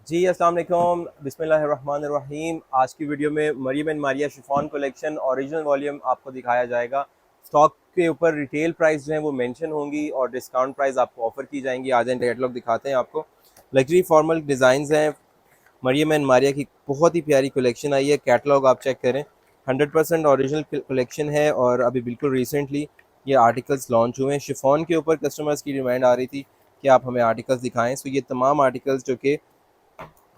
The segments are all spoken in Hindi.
जी अस्सलाम वालेकुम, बिस्मिल्लाहिर्रहमानिर्रहीम। आज की वीडियो में Maryam and Maria chiffon collection original volume आपको दिखाया जाएगा। स्टॉक के ऊपर रिटेल प्राइस जो है वो मेंशन होंगी और डिस्काउंट प्राइस आपको ऑफर की जाएंगी। आज इन कैटलॉग दिखाते हैं आपको। लग्जरी फॉर्मल डिज़ाइंस हैं। मरियम एंड मारिया की बहुत ही प्यारी कलेक्शन आई है। कैटलॉग आप चेक करें, 100% ओरिजिनल कलेक्शन है और अभी बिल्कुल रिसेंटली ये आर्टिकल्स लॉन्च हुए हैं। शिफॉन के ऊपर कस्टमर्स की डिमांड आ रही थी कि आप हमें आर्टिकल्स दिखाएं। सो ये तमाम आर्टिकल्स जो कि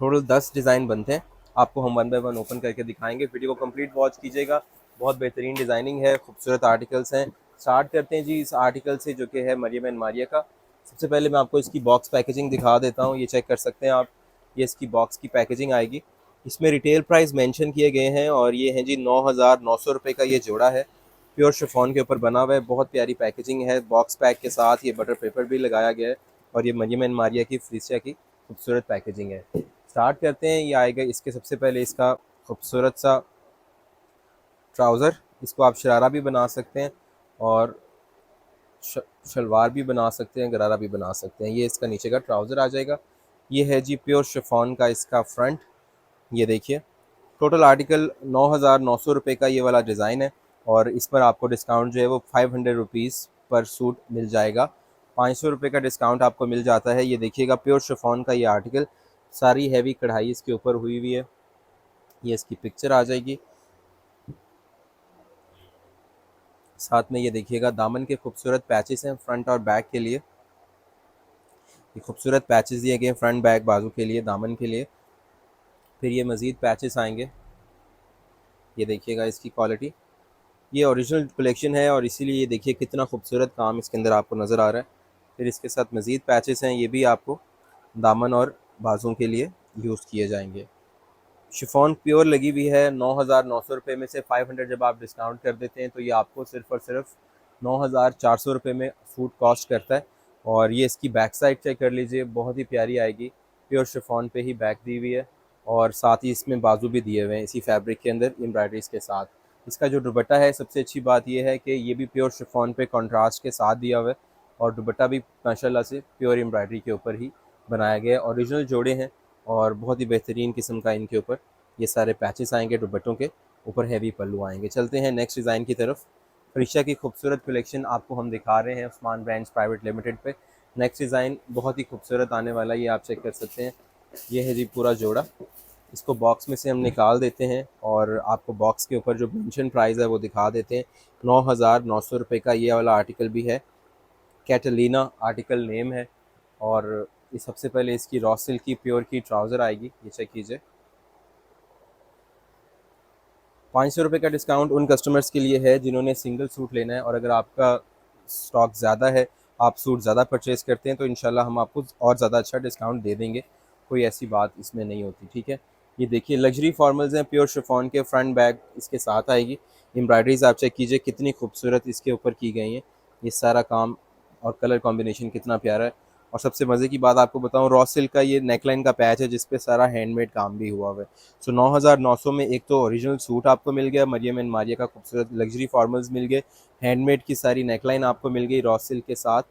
टोटल 10 डिज़ाइन बनते हैं, आपको हम वन बाय वन ओपन करके दिखाएंगे। वीडियो को कंप्लीट वॉच कीजिएगा। बहुत बेहतरीन डिज़ाइनिंग है, खूबसूरत आर्टिकल्स हैं। स्टार्ट करते हैं जी इस आर्टिकल से जो कि है मरियम एंड मारिया का। सबसे पहले मैं आपको इसकी बॉक्स पैकेजिंग दिखा देता हूँ, ये चेक कर सकते हैं आप। ये इसकी बॉक्स की पैकेजिंग आएगी। इसमें रिटेल प्राइस मेंशन किए गए हैं और ये है जी 9,900 रुपये का ये जोड़ा है। प्योर शिफॉन के ऊपर बना हुआ है, बहुत प्यारी पैकेजिंग है। बॉक्स पैक के साथ ये बटर पेपर भी लगाया गया है और ये मरियम एंड मारिया की फ्रीसिया की खूबसूरत पैकेजिंग है। स्टार्ट करते हैं। ये आएगा इसके सबसे पहले इसका खूबसूरत सा ट्राउज़र। इसको आप शरारा भी बना सकते हैं और शलवार भी बना सकते हैं, गरारा भी बना सकते हैं। ये इसका नीचे का ट्राउज़र आ जाएगा। ये है जी प्योर शिफॉन का इसका फ्रंट। ये देखिए, टोटल आर्टिकल 9,900 रुपये का ये वाला डिज़ाइन है और इस पर आपको डिस्काउंट जो है वो 500 रुपीज़ पर सूट मिल जाएगा। 500 रुपये का डिस्काउंट आपको मिल जाता है। ये देखिएगा, प्योर शिफॉन का ये आर्टिकल, सारी हैवी कढ़ाई इसके ऊपर हुई हुई है। ये इसकी पिक्चर आ जाएगी। साथ में ये देखिएगा, दामन के खूबसूरत पैचेस हैं फ्रंट और बैक के लिए। ये खूबसूरत पैचेस दिए गए फ्रंट बैक बाजू के लिए, दामन के लिए। फिर ये मज़ीद पैचेस आएंगे। ये देखिएगा इसकी क्वालिटी। ये ओरिजिनल कलेक्शन है और इसीलिए ये देखिए कितना खूबसूरत काम इसके अंदर आपको नज़र आ रहा है। फिर इसके साथ मज़ीद पैचेस हैं, ये भी आपको दामन और बाजुओं के लिए यूज़ किए जाएंगे। शिफॉन प्योर लगी हुई है। 9,900 रुपये में से 500 जब आप डिस्काउंट कर देते हैं तो ये आपको सिर्फ और सिर्फ 9,400 रुपये में सूट कॉस्ट करता है। और ये इसकी बैक साइड चेक कर लीजिए, बहुत ही प्यारी आएगी। प्योर शिफॉन पे ही बैक दी हुई है और साथ ही इसमें बाजू भी दिए हुए हैं इसी फैब्रिक के अंदर एम्ब्रॉयडरीज के साथ। इसका जो दुपट्टा है, सबसे अच्छी बात यह है कि ये भी प्योर शिफॉन पे कॉन्ट्रास्ट के साथ दिया हुआ है और दुपट्टा भी माशाल्लाह से प्योर एम्ब्रॉयडरी के ऊपर ही बनाया गया है। ओरिजिनल जोड़े हैं और बहुत ही बेहतरीन किस्म का इनके ऊपर ये सारे पैचेस आएंगे। दुपट्टों के ऊपर हैवी पल्लू आएंगे। चलते हैं नेक्स्ट डिज़ाइन की तरफ। फरिशा की खूबसूरत कलेक्शन आपको हम दिखा रहे हैं उस्मान ब्रांड्स प्राइवेट लिमिटेड पे। नेक्स्ट डिज़ाइन बहुत ही खूबसूरत आने वाला है, ये आप चेक कर सकते हैं। ये है जी पूरा जोड़ा। इसको बॉक्स में से हम निकाल देते हैं और आपको बॉक्स के ऊपर जो मेंशन प्राइस है वो दिखा देते हैं। 9,900 रुपये का ये वाला आर्टिकल भी है। कैटलीना आर्टिकल नेम है और ये सबसे पहले इसकी रॉ सिल्क की प्योर की ट्राउज़र आएगी, ये चेक कीजिए। 500 रुपये का डिस्काउंट उन कस्टमर्स के लिए है जिन्होंने सिंगल सूट लेना है और अगर आपका स्टॉक ज़्यादा है, आप सूट ज़्यादा परचेज़ करते हैं तो इंशाल्लाह हम आपको और ज़्यादा अच्छा डिस्काउंट दे देंगे। कोई ऐसी बात इसमें नहीं होती, ठीक है। ये देखिए, लग्जरी फॉर्मल्स हैं प्योर शिफॉन के, फ्रंट बैग इसके साथ आएगी। एम्ब्रॉयडरीज आप चेक कीजिए कितनी खूबसूरत इसके ऊपर की गई हैं। ये सारा काम और कलर कॉम्बिनेशन कितना प्यारा है। और सबसे मज़े की बात आपको बताऊँ, रॉ सिल्क का ये नेकलाइन का पैच है जिसपे सारा हैंडमेड काम भी हुआ हुआ है। सो 9,900 में एक तो ओरिजिनल सूट आपको मिल गया, मरियम एंड मारिया का खूबसूरत लग्जरी फॉर्मल्स मिल गए, हैंडमेड की सारी नेकलाइन आपको मिल गई रॉ सिल्क के साथ।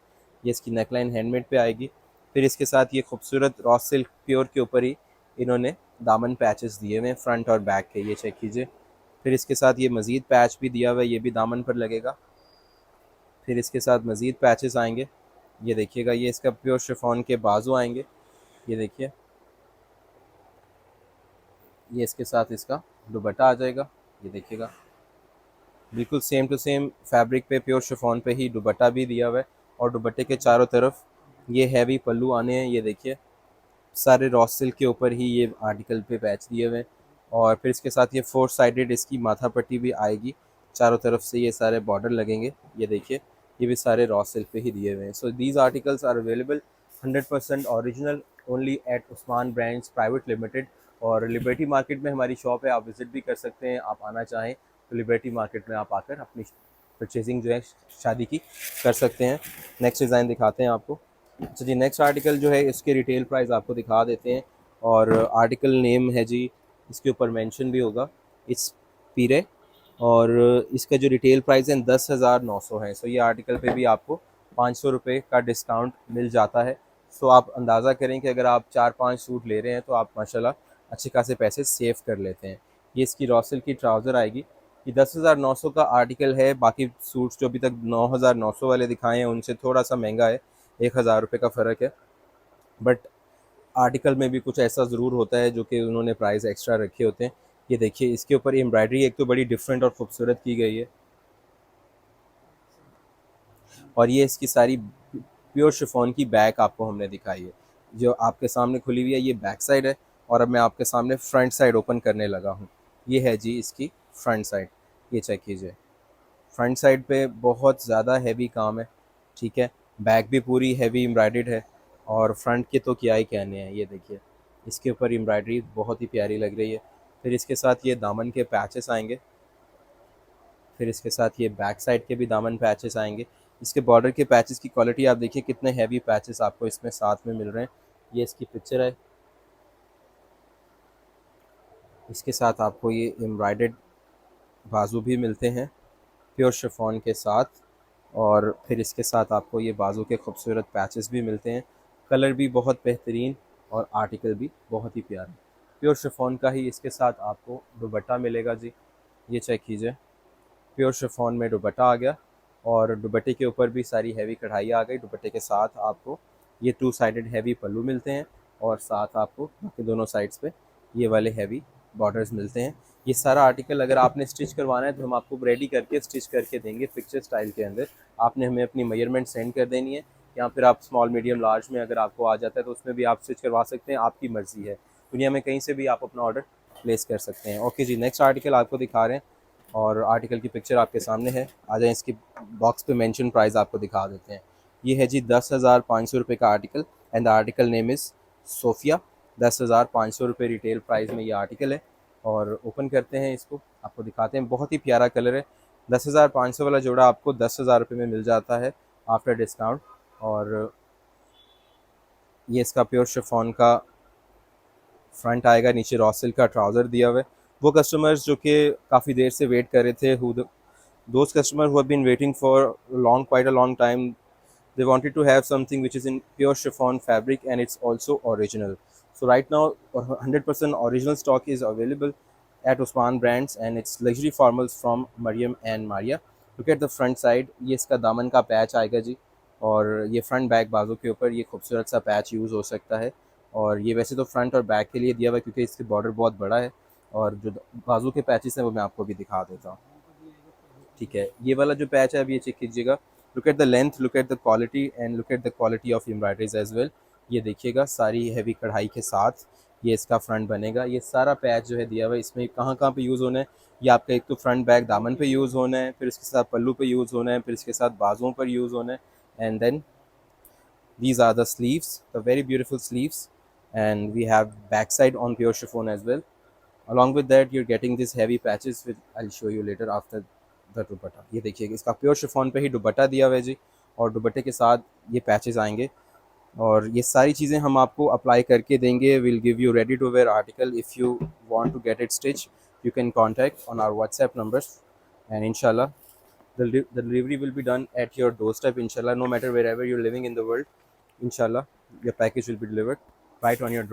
ये इसकी नेकलाइन हैंडमेड पे आएगी। फिर इसके साथ ये खूबसूरत रॉ सिल्क प्योर के ऊपर ही इन्होंने दामन पैचेस दिए हुए हैं फ्रंट और बैक के, ये चेक कीजिए। फिर इसके साथ ये मज़ीद पैच भी दिया हुआ है, ये भी दामन पर लगेगा। फिर इसके साथ मज़ीद पैचेस आएंगे। ये देखिएगा, ये इसका प्योर शिफॉन के बाजू आएंगे। ये देखिए, ये इसके साथ इसका दुपट्टा आ जाएगा। ये देखिएगा, बिल्कुल सेम टू सेम फैब्रिक पे प्योर शिफॉन पे ही दुपट्टा भी दिया हुआ है और दुपट्टे के चारों तरफ ये हैवी पल्लू आने हैं। ये देखिए, सारे रॉ सिल्क के ऊपर ही ये आर्टिकल पे पैच दिए हुए हैं और फिर इसके साथ ये 4 साइडेड इसकी माथा पट्टी भी आएगी। चारों तरफ से ये सारे बॉर्डर लगेंगे। ये देखिए, ये भी सारे रॉ सिल्क पे ही दिए हुए हैं। So these articles are available 100% original only at Usman brands private limited. और लिबर्टी मार्केट में हमारी शॉप है, आप विज़िट भी कर सकते हैं। आप आना चाहें तो लिबर्टी मार्केट में आप आकर अपनी परचेजिंग जो है शादी की कर सकते हैं। नेक्स्ट डिज़ाइन दिखाते हैं आपको। अच्छा जी, नेक्स्ट आर्टिकल जो है इसके रिटेल प्राइस आपको दिखा देते हैं और आर्टिकल नेम है जी, इसके ऊपर मेंशन भी होगा, इट्स पीरे। और इसका जो रिटेल प्राइस है 10,900 है। सो ये आर्टिकल पे भी आपको 500 रुपये का डिस्काउंट मिल जाता है। सो आप अंदाज़ा करें कि अगर आप 4-5 सूट ले रहे हैं तो आप माशाल्लाह अच्छे खासे पैसे सेव कर लेते हैं। ये इसकी रॉसल की ट्राउज़र आएगी। ये 10,900 का आर्टिकल है। बाकी सूट्स जो अभी तक 9,900 वाले दिखाए हैं उनसे थोड़ा सा महंगा है, 1,000 रुपये का फ़र्क है। बट आर्टिकल में भी कुछ ऐसा ज़रूर होता है जो कि उन्होंने प्राइस एक्स्ट्रा रखे होते हैं। ये देखिए इसके ऊपर एम्ब्रॉयडरी एक तो बड़ी डिफरेंट और खूबसूरत की गई है, और ये इसकी सारी प्योर शिफॉन की बैक आपको हमने दिखाई है। जो आपके सामने खुली हुई है ये बैक साइड है, और अब मैं आपके सामने फ्रंट साइड ओपन करने लगा हूँ। ये है जी इसकी फ्रंट साइड, ये चेक कीजिए। फ्रंट साइड पे बहुत ज़्यादा हैवी काम है, ठीक है। बैक भी पूरी हैवी एम्ब्रॉयडर्ड है, और फ्रंट के तो क्या ही कहने हैं। ये देखिए इसके ऊपर एम्ब्रॉयडरी बहुत ही प्यारी लग रही है। फिर इसके साथ ये दामन के पैचेस आएंगे, फिर इसके साथ ये बैक साइड के भी दामन पैचेस आएंगे। इसके बॉर्डर के पैचेस की क्वालिटी आप देखिए कितने हैवी पैचेस आपको इसमें साथ में मिल रहे हैं। ये इसकी पिक्चर है। इसके साथ आपको ये एम्ब्रॉयडर्ड बाजू भी मिलते हैं प्योर शिफॉन के साथ, और फिर इसके साथ आपको ये बाजू के खूबसूरत पैचेस भी मिलते हैं। कलर भी बहुत बेहतरीन और आर्टिकल भी बहुत ही प्यारा। प्योर शिफॉन का ही इसके साथ आपको दुपट्टा मिलेगा जी। ये चेक कीजिए, प्योर शिफॉन में दुपट्टा आ गया, और दुपट्टे के ऊपर भी सारी हैवी कढ़ाई आ गई। दुपट्टे के साथ आपको ये 2 साइडेड हैवी पल्लू मिलते हैं, और साथ आपको बाकी दोनों साइड्स पे ये वाले हैवी बॉर्डर्स मिलते हैं। ये सारा आर्टिकल अगर आपने स्टिच करवाना है तो हम आपको रेडी करके स्टिच करके देंगे पिक्चर स्टाइल के अंदर। आपने हमें अपनी मेजरमेंट सेंड कर देनी है, या फिर आप स्मॉल मीडियम लार्ज में अगर आपको आ जाता है तो उसमें भी आप स्टिच करवा सकते हैं, आपकी मर्ज़ी है। दुनिया में कहीं से भी आप अपना ऑर्डर प्लेस कर सकते हैं। ओके जी, नेक्स्ट आर्टिकल आपको दिखा रहे हैं, और आर्टिकल की पिक्चर आपके सामने है। आ जाए इसकी बॉक्स पे मेंशन प्राइस आपको दिखा देते हैं। ये है जी 10,500 रुपये का article, and the article name is Sophia. 10,500 रुपये रिटेल प्राइस में ये आर्टिकल है, और ओपन करते हैं इसको, आपको दिखाते हैं। बहुत ही प्यारा कलर है। 10,500 वाला जोड़ा आपको 10,000 रुपये में मिल जाता है आफ्टर डिस्काउंट। और ये इसका प्योर शिफॉन का फ्रंट आएगा, नीचे रॉ सिल्क का ट्राउज़र दिया हुआ है। वो कस्टमर्स जो कि काफ़ी देर से वेट कर रहे थे, those customers who have been waiting for quite a long time, they wanted to have something which is in pure chiffon fabric and it's also original. So right now 100% original stock is available at Usman Brands, and it's luxury formals from Mariam and Maria. Look at the front side, ये इसका दामन का पैच आएगा जी, और ये फ्रंट बैक बाजू के ऊपर ये खूबसूरत सा पैच यूज़ हो सकता है। और ये वैसे तो फ्रंट और बैक के लिए दिया हुआ है क्योंकि इसके बॉर्डर बहुत बड़ा है, और जो बाजू के पैचेस हैं वो मैं आपको भी दिखा देता हूँ। ठीक है, ये वाला जो पैच है अभी ये चेक कीजिएगा। Look at the length, look at the quality, and look at the quality of embroideries as well. ये देखिएगा सारी हैवी कढ़ाई के साथ ये इसका फ्रंट बनेगा। ये सारा पैच जो है दिया हुआ है, इसमें कहाँ कहाँ पे यूज़ होना है। ये आपका एक तो फ्रंट बैक दामन पे यूज़ होना है, फिर इसके साथ पल्लू पे यूज़ होना है, फिर इसके साथ बाजुओं पर यूज़ होना है, and then these are the sleeves, the very beautiful sleeves, and we have backside on pure chiffon as well. Along with that you're getting these heavy patches with, I'll show you later after the दुपट्टा। ये देखिए इसका प्योर शिफॉन पे ही दुपट्टा दिया हुआ है जी, और दुपट्टे के साथ ये पैचेस आएंगे, और ये सारी चीज़ें हम आपको अप्लाई करके देंगे। Will give you ready to wear article. If you want to get it stitch you can contact on our WhatsApp numbers, and इंशाल्लाह the delivery will be done at your doorstep, inshallah, no matter wherever you're living in the world. Inshallah your package will be delivered right on your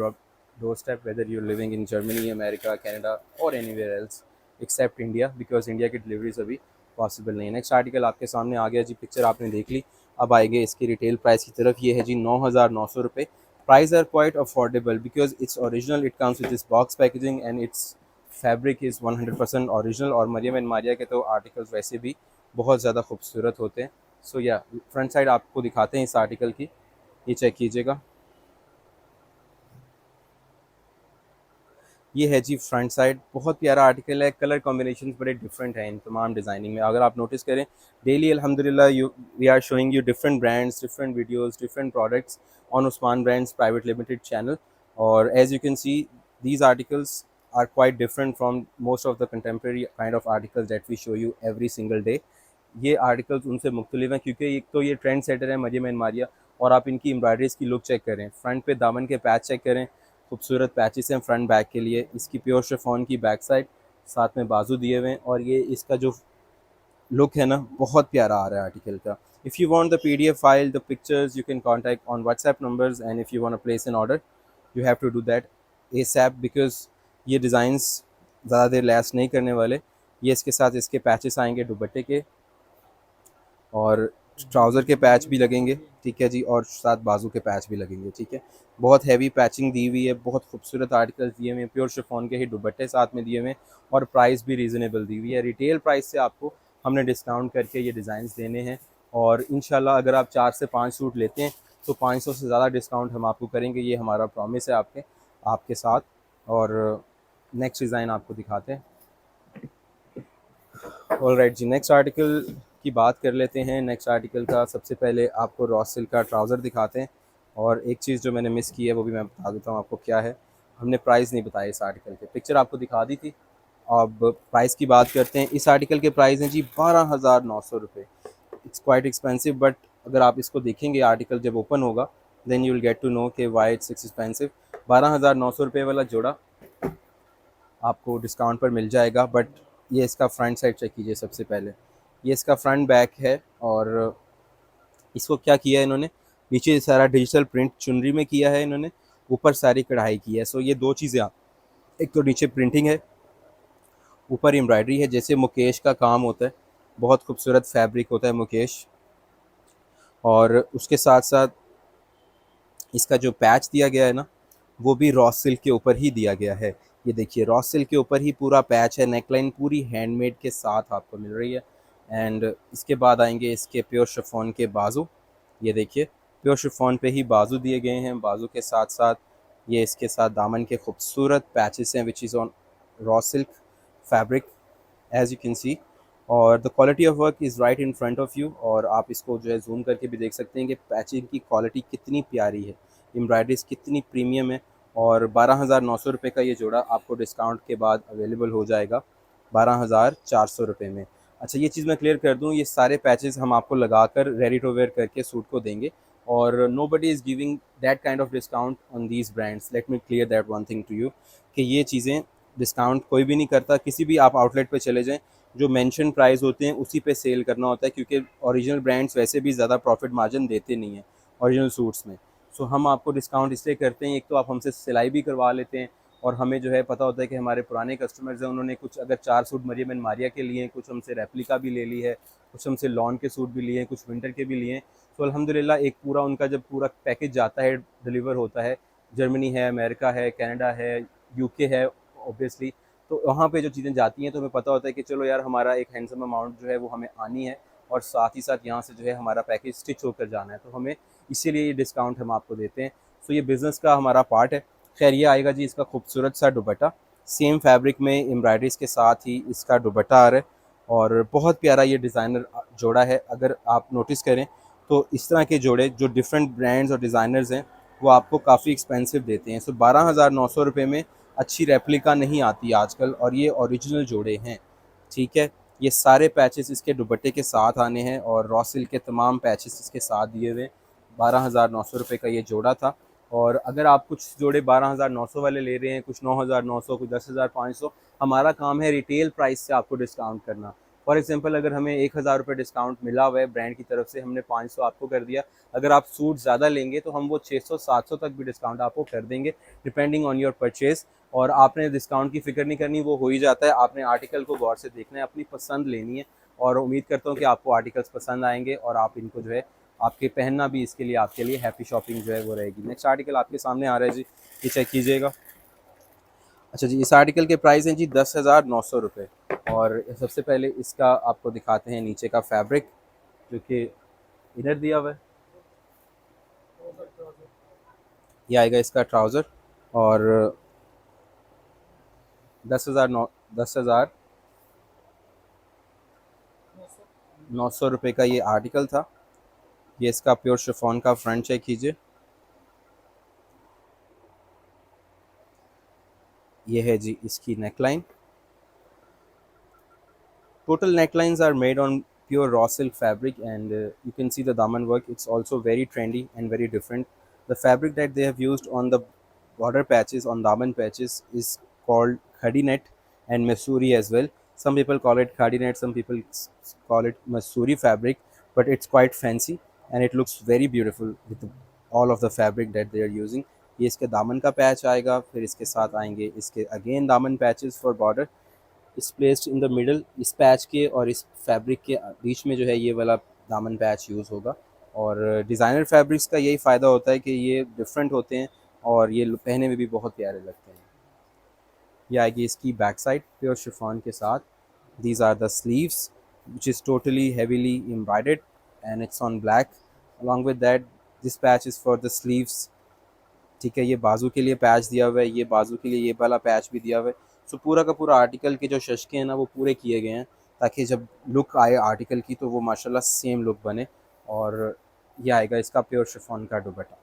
doorstep, whether you're living in Germany, America, Canada or anywhere else except India, because India की डिलीवरीज अभी पॉसिबल नहीं है। नेक्स्ट आर्टिकल आपके सामने आ गया जी, पिक्चर आपने देख ली। अब आएंगे इसकी रिटेल प्राइस की तरफ। ये है जी 9,900 रुपये। Price are quite affordable because it's original, it comes with this box packaging and its fabric is 100% original. और मरियम एंड मारिया के तो आर्टिकल्स वैसे भी बहुत ज़्यादा खूबसूरत होते हैं। सो या फ्रंट साइड आपको दिखाते हैं इस आर्टिकल की, ये चेक कीजिएगा। ये है जी फ्रंट साइड, बहुत प्यारा आर्टिकल है। कलर कॉम्बिनेशन बड़े डिफरेंट हैं इन तमाम डिज़ाइनिंग में। अगर आप नोटिस करें डेली अल्हम्दुलिल्लाह we are showing you different brands, different videos, different products on Usman brands private limited channel. और as you can see these articles are quite different from most of the contemporary kind of articles that we show you every single day. ये आर्टिकल्स उनसे मुख्तलिफ हैं क्योंकि एक तो ये ट्रेंड सेटर है मरियम एंड मारिया, और आप इनकी एम्ब्रॉयडरीज़ की लुक चेक करें। फ्रंट पे दामन के पैच चेक करें, खूबसूरत पैचेस हैं फ्रंट बैक के लिए। इसकी प्योर शिफॉन की बैक साइड, साथ में बाजू दिए हुए हैं, और ये इसका जो लुक है ना, बहुत प्यारा आ रहा है आर्टिकल का। If you want the PDF file, the pictures, you can contact on WhatsApp numbers, and if you want to place an order you have to do that ASAP, because ये डिज़ाइंस ज़्यादा देर लैस्ट नहीं करने वाले। ये इसके साथ इसके पैचेस आएंगे दुपट्टे के, और ट्राउज़र के पैच भी लगेंगे, ठीक है जी, और साथ बाजू के पैच भी लगेंगे, ठीक है। बहुत हैवी पैचिंग दी हुई है, बहुत खूबसूरत आर्टिकल्स दिए हुए हैं, प्योर शिफॉन के ही दुपट्टे साथ में दिए हुए हैं, और प्राइस भी रीज़नेबल दी हुई है। रिटेल प्राइस से आपको हमने डिस्काउंट करके ये डिज़ाइंस देने हैं, और इंशाल्लाह अगर आप 4 से 5 सूट लेते हैं तो 500 से ज़्यादा डिस्काउंट हम आपको करेंगे, ये हमारा प्रॉमिस है आपके साथ। और नेक्स्ट डिज़ाइन आपको दिखाते हैं। ऑलराइट जी, नेक्स्ट आर्टिकल की बात कर लेते हैं। नेक्स्ट आर्टिकल का सबसे पहले आपको रॉ सिल्क का ट्राउज़र दिखाते हैं, और एक चीज़ जो मैंने मिस की है वो भी मैं बता देता हूँ आपको क्या है। हमने प्राइस नहीं बताया इस आर्टिकल के, पिक्चर आपको दिखा दी थी। अब प्राइस की बात करते हैं। इस आर्टिकल के प्राइस हैं जी 12,900 रुपये। इट्स क्वाइट एक्सपेंसिव, बट अगर आप इसको देखेंगे आर्टिकल जब ओपन होगा then you will get to know कि वाई इट्स एक्सपेंसिव। 12,900 रुपये वाला जोड़ा आपको डिस्काउंट पर मिल जाएगा, बट ये इसका फ्रंट साइड चेक कीजिए सबसे पहले। ये इसका फ्रंट बैक है, और इसको क्या किया है इन्होंने, नीचे सारा डिजिटल प्रिंट चुनरी में किया है इन्होंने, ऊपर सारी कढ़ाई की है। सो ये दो चीज़ें आप, एक तो नीचे प्रिंटिंग है, ऊपर एम्ब्रॉयडरी है, जैसे मुकेश का काम होता है, बहुत खूबसूरत फैब्रिक होता है मुकेश। और उसके साथ साथ इसका जो पैच दिया गया है ना, वो भी रॉ सिल्क के ऊपर ही दिया गया है। ये देखिए रॉ सिल्क के ऊपर ही पूरा पैच है, नेकलाइन पूरी हैंडमेड के साथ आपको मिल रही है। एंड इसके बाद आएंगे इसके प्योर शिफॉन के बाजू। ये देखिए प्योर शिफॉन पे ही बाजू दिए गए हैं, बाजू के साथ साथ ये इसके साथ दामन के खूबसूरत पैचेस हैं which is on raw silk fabric as you can see. और the quality of work is right in front of you, और आप इसको जो है जूम करके भी देख सकते हैं कि पैचिंग की क्वालिटी कितनी प्यारी है, एम्ब्रॉयडरीज कितनी प्रीमियम है। और 12,900 रुपये का ये जोड़ा आपको डिस्काउंट के बाद अवेलेबल हो जाएगा 12,400 रुपये में। अच्छा ये चीज़ मैं क्लियर कर दूँ, ये सारे पैचेस हम आपको लगाकर रेडी टू वेयर करके सूट को देंगे, और nobody is giving that kind of discount on these brands. Let me clear that one thing to you कि ये चीज़ें डिस्काउंट कोई भी नहीं करता। किसी भी आप आउटलेट पे चले जाएँ, जो मेंशन प्राइस होते हैं उसी पे सेल करना होता है, क्योंकि ओरिजिनल ब्रांड्स वैसे भी ज़्यादा प्रॉफिट मार्जिन देते नहीं हैं ओरिजिनल सूट्स में। सो हम आपको डिस्काउंट इसलिए करते हैं, एक तो आप हमसे सिलाई भी करवा लेते हैं, और हमें जो है पता होता है कि हमारे पुराने कस्टमर्स हैं, उन्होंने कुछ अगर 4 सूट मरियम एंड मारिया के लिए, कुछ हमसे रेप्लिका भी ले ली है, कुछ हमसे लॉन के सूट भी लिए हैं, कुछ विंटर के भी लिए हैं। तो अल्हम्दुलिल्लाह एक पूरा उनका जब पूरा पैकेज जाता है, डिलीवर होता है, जर्मनी है, अमेरिका है, कनाडा है, यूके है ऑब्वियसली, तो वहाँ पे जो चीज़ें जाती हैं तो हमें पता होता है कि चलो यार हमारा एक हैंडसम अमाउंट जो है वो हमें आनी है, और साथ ही साथ यहाँ से जो है हमारा पैकेज स्टिच होकर जाना है, तो हमें इसीलिए ये डिस्काउंट हम आपको देते हैं। सो ये बिज़नेस का हमारा पार्ट है। खैर ये आएगा जी इसका खूबसूरत सा दुपट्टा, सेम फैब्रिक में एम्ब्रॉयडरीज के साथ ही इसका दुपट्टा आ रहा है, और बहुत प्यारा ये डिज़ाइनर जोड़ा है। अगर आप नोटिस करें तो इस तरह के जोड़े जो डिफरेंट ब्रांड्स और डिज़ाइनर्स हैं वो आपको काफ़ी एक्सपेंसिव देते हैं। सो 12,900 रुपये में अच्छी रेप्लिका नहीं आती आजकल, और ये ओरिजिनल जोड़े हैं, ठीक है। ये सारे पैचेस इसके दुपट्टे के साथ आने हैं, और रॉ सिल्क के तमाम पैचेस इसके साथ दिए हुए। 12,900 रुपये का ये जोड़ा था, और अगर आप कुछ जोड़े 12,900 वाले ले रहे हैं, कुछ 9,900, कुछ 10,500, हमारा काम है रिटेल प्राइस से आपको डिस्काउंट करना। फॉर एग्जांपल अगर हमें 1,000 रुपये डिस्काउंट मिला हुआ है ब्रांड की तरफ से, हमने 500 आपको कर दिया, अगर आप सूट ज़्यादा लेंगे तो हम वो 600-700 तक भी डिस्काउंट आपको कर देंगे डिपेंडिंग ऑन योर परचेज़। और आपने डिस्काउंट की फ़िक्र नहीं करनी, वो हो ही जाता है। आपने आर्टिकल को गौर से देखना है, अपनी पसंद लेनी है, और उम्मीद करता हूँ कि आपको आर्टिकल्स पसंद आएंगे, और आप इनको जो है आपके पहनना भी इसके लिए आपके लिए हैप्पी शॉपिंग जो है वो रहेगी। नेक्स्ट आर्टिकल आपके सामने आ रहा है जी, ये चेक कीजिएगा। अच्छा जी, इस आर्टिकल के प्राइस हैं जी 10,900 रुपये, और सबसे पहले इसका आपको दिखाते हैं नीचे का फैब्रिक जो कि इधर दिया हुआ है। ये आएगा इसका ट्राउज़र, और 10,900 रुपये का ये आर्टिकल था। ये इसका प्योर शिफॉन का फ्रंट चेक कीजिए, ये है जी इसकी neckline. Total necklines are made on pure raw silk fabric, and you can see the daman work. It's also very trendy and very different. The fabric that they have used on the border patches, on daman patches, is called khadi net and Missouri as well. Some people call it khadi net, some people call it Masuri fabric, but it's quite fancy and it looks very beautiful with all of the fabric that they are using. ये इसके दामन का पैच आएगा, फिर इसके साथ आएंगे इसके अगेन दामन पैचेस फॉर बॉर्डर इस प्लेस्ड इन द मिडल। इस पैच के और इस फैब्रिक के बीच में जो है ये वाला दामन पैच यूज़ होगा। और डिज़ाइनर फैब्रिक्स का यही फ़ायदा होता है कि ये डिफरेंट होते हैं और ये पहने में भी बहुत प्यारे लगते हैं। ये आएगी इसकी बैक साइड प्योर शिफॉन के साथ। These are the sleeves which is totally heavily embroidered and it's on black. Along with that this patch is for the sleeves. ठीक है, ये बाजू के लिए पैच दिया हुआ है, ये बाजू के लिए ये वाला पैच भी दिया हुआ है। सो पूरा का पूरा आर्टिकल के जो शशके हैं ना वो पूरे किए गए हैं ताकि जब लुक आए आर्टिकल की तो वो माशाल्लाह सेम लुक बने। और ये आएगा इसका प्योर शिफॉन का दुपट्टा।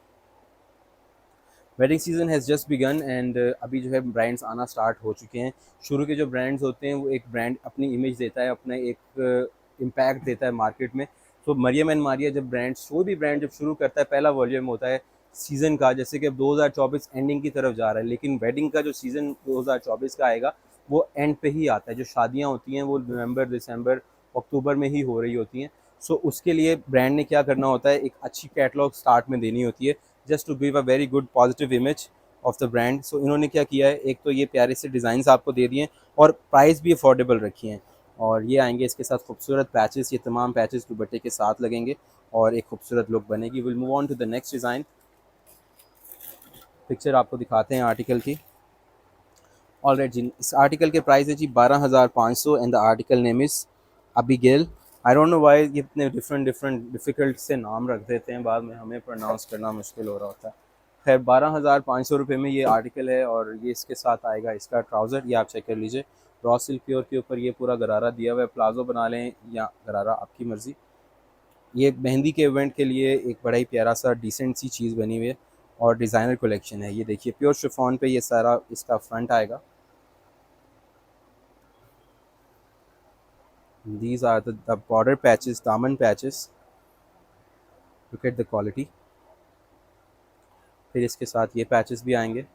Wedding season has just begun and अभी जो है ब्रांड्स आना स्टार्ट हो चुके हैं। शुरू के जो ब्रांड्स होते हैं वो एक ब्रांड अपनी इमेज देता है, अपना एक इम्पैक्ट देता है मार्केट में। तो मरियम एंड मारिया जब ब्रांड्स कोई भी ब्रांड जब शुरू करता है पहला वॉल्यूम होता है सीज़न का, जैसे कि अब 2024 एंडिंग की तरफ जा रहा है, लेकिन वेडिंग का जो सीज़न 2024 का आएगा वो एंड पे ही आता है। जो शादियाँ होती हैं वो नवंबर दिसंबर अक्टूबर में ही हो रही होती हैं। सो उसके लिए ब्रांड ने क्या करना होता है, एक अच्छी कैटलॉग स्टार्ट में देनी होती है just to give a very good positive image of the brand. So इन्होंने क्या किया है, एक तो ये प्यारे से डिज़ाइंस आपको दे दिए हैं और प्राइस भी अफोर्डेबल रखी हैं। और ये आएंगे इसके साथ खूबसूरत पैचेस, ये तमाम पैचेस दुपट्टे के साथ लगेंगे और एक खूबसूरत लुक बनेगी। Will move on to the next design. Picture आपको दिखाते हैं आर्टिकल की। ऑलराइट जी, इस आर्टिकल के प्राइस है जी 12,500 and the article name is Abigail. I don't know why ये इतने डिफरेंट डिफ़िकल्ट से नाम रख देते हैं, बाद में हमें प्रोनाउंस करना मुश्किल हो रहा होता है। खैर 12,500 रुपये में ये आर्टिकल है और ये इसके साथ आएगा इसका ट्राउज़र। ये आप चेक कर लीजिए, रॉ सिल्क प्योर के ऊपर ये पूरा गरारा दिया हुआ है। प्लाजो बना लें या गरारा, आपकी मर्ज़ी। ये मेहंदी के इवेंट के लिए एक बड़ा ही प्यारा सा डिसेंट सी चीज़ बनी हुई है और डिज़ाइनर कलेक्शन है। ये देखिए प्योर शिफॉन पे ये सारा इसका फ्रंट आएगा। These are the border patches, दामन patches. Look at the quality. फिर इसके साथ ये पैचेस भी आएंगे।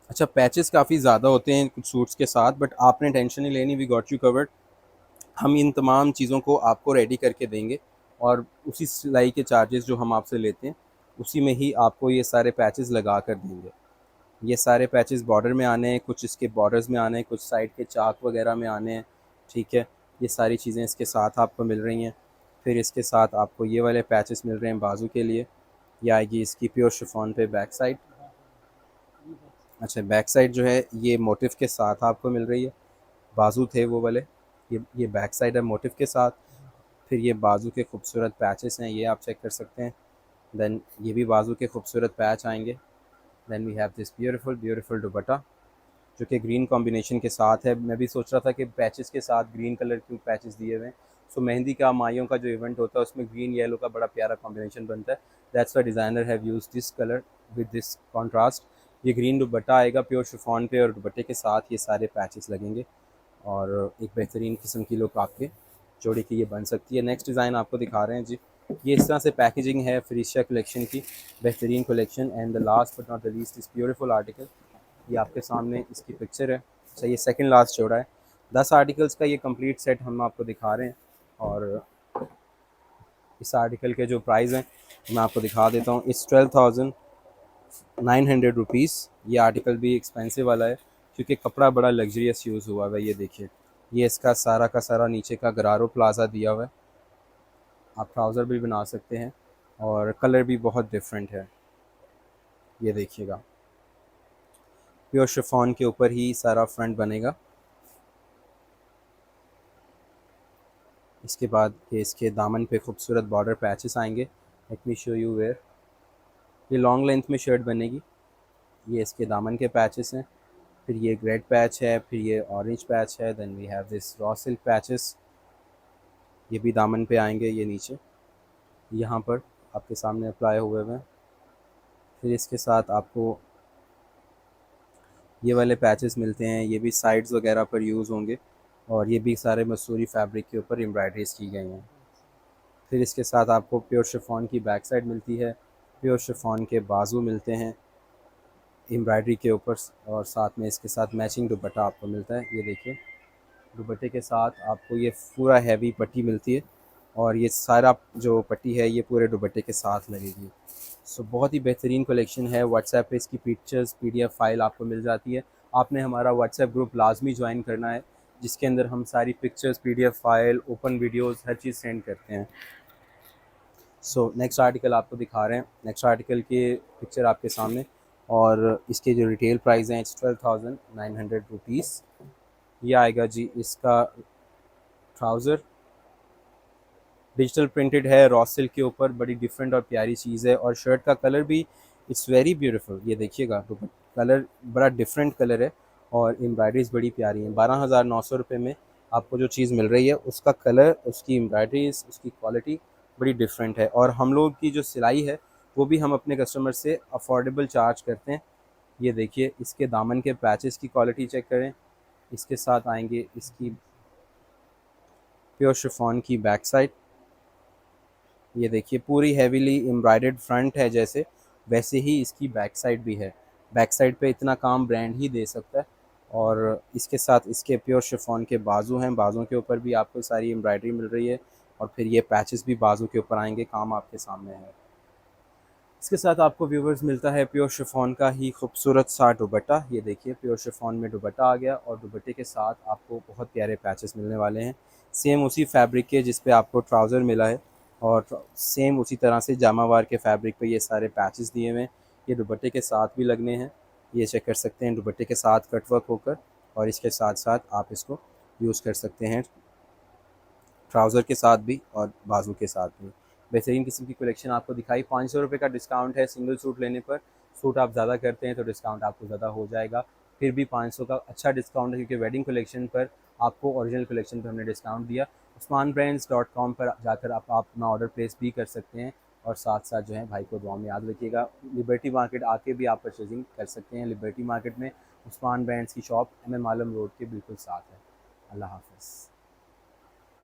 अच्छा, पैचेस काफ़ी ज़्यादा होते हैं कुछ सूट्स के साथ, बट आपने टेंशन नहीं लेनी, वी गॉट यू कवर्ड। हम इन तमाम चीज़ों को आपको रेडी करके देंगे और उसी सिलाई के चार्जेस जो हम आपसे लेते हैं उसी में ही आपको ये सारे पैचेस लगा कर देंगे। ये सारे पैचेस बॉर्डर में आने हैं, कुछ इसके बॉर्डर्स में आने हैं, कुछ साइड के चाक वगैरह में आने हैं। ठीक है, ये सारी चीज़ें इसके साथ आपको मिल रही हैं। फिर इसके साथ आपको ये वाले पैचेस मिल रहे हैं बाजू के लिए। ये आएगी इसकी प्योर शिफॉन पे बैक साइड। अच्छा, बैक साइड जो है ये मोटिव के साथ आपको मिल रही है। बाजू थे वो वाले, ये बैक साइड है मोटिव के साथ। फिर ये बाजू के खूबसूरत पैचेस हैं, ये आप चेक कर सकते हैं। देन ये भी बाजू के खूबसूरत पैच आएंगे। Then we have this beautiful beautiful दुपट्टा जो कि ग्रीन कॉम्बिनेशन के साथ है। मैं भी सोच रहा था कि पैचेस के साथ ग्रीन कलर क्यों पैचेस दिए हुए हैं। सो मेहंदी का माइयों का जो इवेंट होता है उसमें ग्रीन येलो का बड़ा प्यारा कॉम्बिनेशन बनता है। That's why designer have use this colour with this contrast. ये ग्रीन दुपट्टा आएगा प्योर शिफॉन पे और दुपट्टे के साथ ये सारे पैचेस लगेंगे और एक बेहतरीन किस्म की लुक आपके जोड़ी की ये बन सकती है। नेक्स्ट डिज़ाइन आपको दिखा रहे हैं जी। ये इस तरह से पैकेजिंग है फ्रीशिया कलेक्शन की, बेहतरीन collection. And the last but not the least इस ब्यूटीफुल आर्टिकल, ये आपके सामने इसकी पिक्चर है। अच्छा, ये सेकंड लास्ट जोड़ा है। 10 आर्टिकल्स का ये कंप्लीट सेट हम आपको दिखा रहे हैं और इस आर्टिकल के जो प्राइस हैं मैं आपको दिखा देता हूँ। इस 12,900 रुपीज़। ये आर्टिकल भी एक्सपेंसिव वाला है क्योंकि कपड़ा बड़ा लग्जरियस यूज़ हुआ हुआ है। ये देखिए, ये इसका सारा का सारा नीचे का गरारो प्लाजा दिया हुआ है। आप ट्राउज़र भी बना सकते हैं और कलर भी बहुत डिफरेंट है। ये देखिएगा, प्योर शिफॉन के ऊपर ही सारा फ्रंट बनेगा। इसके बाद ये इसके दामन पे खूबसूरत बॉर्डर पैचेस आएंगे। Let me show you where. ये लॉन्ग लेंथ में शर्ट बनेगी। ये इसके दामन के पैचेस हैं। फिर ये रेड पैच है, फिर ये ऑरेंज पैच है। Then we have this raw silk patches, ये भी दामन पे आएंगे। ये नीचे यहाँ पर आपके सामने अप्लाई हुए हुए हैं। फिर इसके साथ आपको ये वाले पैचेस मिलते हैं, ये भी साइड्स वगैरह पर यूज़ होंगे और ये भी सारे मसूरी फैब्रिक के ऊपर एम्ब्रॉयडरीज की गई हैं। फिर इसके साथ आपको प्योर शिफॉन की बैक साइड मिलती है, प्योर शिफॉन के बाजू मिलते हैं। एम्ब्रॉयडरी के ऊपर, और साथ में इसके साथ मैचिंग दुपट्टा आपको मिलता है। ये देखिए, दुपट्टे के साथ आपको ये पूरा हैवी पट्टी मिलती है, और ये सारा जो पट्टी है ये पूरे दुपट्टे के साथ लगेगी। सो बहुत ही बेहतरीन कलेक्शन है। व्हाट्सएप पे इसकी पिक्चर्स PDF फाइल आपको मिल जाती है। आपने हमारा व्हाट्सएप ग्रुप लाजमी ज्वाइन करना है, जिसके अंदर हम सारी pictures, PDF file, open videos, हर चीज़ सेंड करते हैं। सो नेक्स्ट आर्टिकल आपको दिखा रहे हैं। नेक्स्ट आर्टिकल की पिक्चर आपके सामने, और इसके जो रिटेल प्राइस हैं इट्स 12,900 रुपीज़। ये आएगा जी इसका ट्राउज़र, डिजिटल प्रिंटेड है रॉ सिल्क के ऊपर, बड़ी डिफरेंट और प्यारी चीज़ है। और शर्ट का कलर भी इट्स वेरी ब्यूटीफुल। ये देखिएगा, तो कलर बड़ा डिफरेंट कलर है, और एम्ब्रॉयडरीज बड़ी प्यारी हैं। 12,900 रुपये में आपको जो चीज़ मिल रही है उसका कलर, उसकी एम्ब्रॉयडरीज, उसकी क्वालिटी बड़ी डिफरेंट है। और हम लोग की जो सिलाई है वो भी हम अपने कस्टमर से अफोर्डेबल चार्ज करते हैं। ये देखिए, इसके दामन के पैचेस की क्वालिटी चेक करें। इसके साथ आएंगे इसकी प्योर शिफॉन की बैक साइड। ये देखिए, पूरी हेवीली एम्ब्रॉयडर्ड फ्रंट है जैसे, वैसे ही इसकी बैक साइड भी है। बैक साइड पे इतना काम ब्रांड ही दे सकता है। और इसके साथ इसके प्योर शिफॉन के बाजू हैं, बाजुओं के ऊपर भी आपको सारी एम्ब्रॉयडरी मिल रही है, और फिर ये पैचेस भी बाजू के ऊपर आएंगे, काम आपके सामने है। इसके साथ आपको व्यूवर्स मिलता है प्योर शिफॉन का ही खूबसूरत सा दुपट्टा। ये देखिए, प्योर शिफॉन में दुपट्टा आ गया, और दुपट्टे के साथ आपको बहुत प्यारे पैचेस मिलने वाले हैं, सेम उसी फैब्रिक के जिस पे आपको ट्राउज़र मिला है, और सेम उसी तरह से जामावार के फैब्रिक पे ये सारे पैचेस दिए हुए हैं। ये दुपट्टे के साथ भी लगने हैं, ये चेक कर सकते हैं, दुपट्टे के साथ कटवर्क होकर, और इसके साथ साथ आप इसको यूज़ कर सकते हैं ट्राउज़र के साथ भी और बाजू के साथ भी। बेहतरीन किस्म की कलेक्शन आपको दिखाई। 500 रुपये का डिस्काउंट है सिंगल सूट लेने पर। सूट आप ज़्यादा करते हैं तो डिस्काउंट आपको ज़्यादा हो जाएगा, फिर भी 500 का अच्छा डिस्काउंट है, क्योंकि वेडिंग कलेक्शन पर आपको ओरिजिनल कलेक्शन पर हमने डिस्काउंट दिया। usmanbrands.com पर जाकर आप अपना ऑर्डर प्लेस भी कर सकते हैं, और साथ साथ जो है भाई को दुआ में याद रखिएगा। लिबर्टी मार्केट आके भी आप परचेजिंग कर सकते हैं। लिबर्टी मार्केट में उस्मान ब्रांड्स की शॉप MM आलम रोड के बिल्कुल साथ है। अल्लाह हाफ़िज़।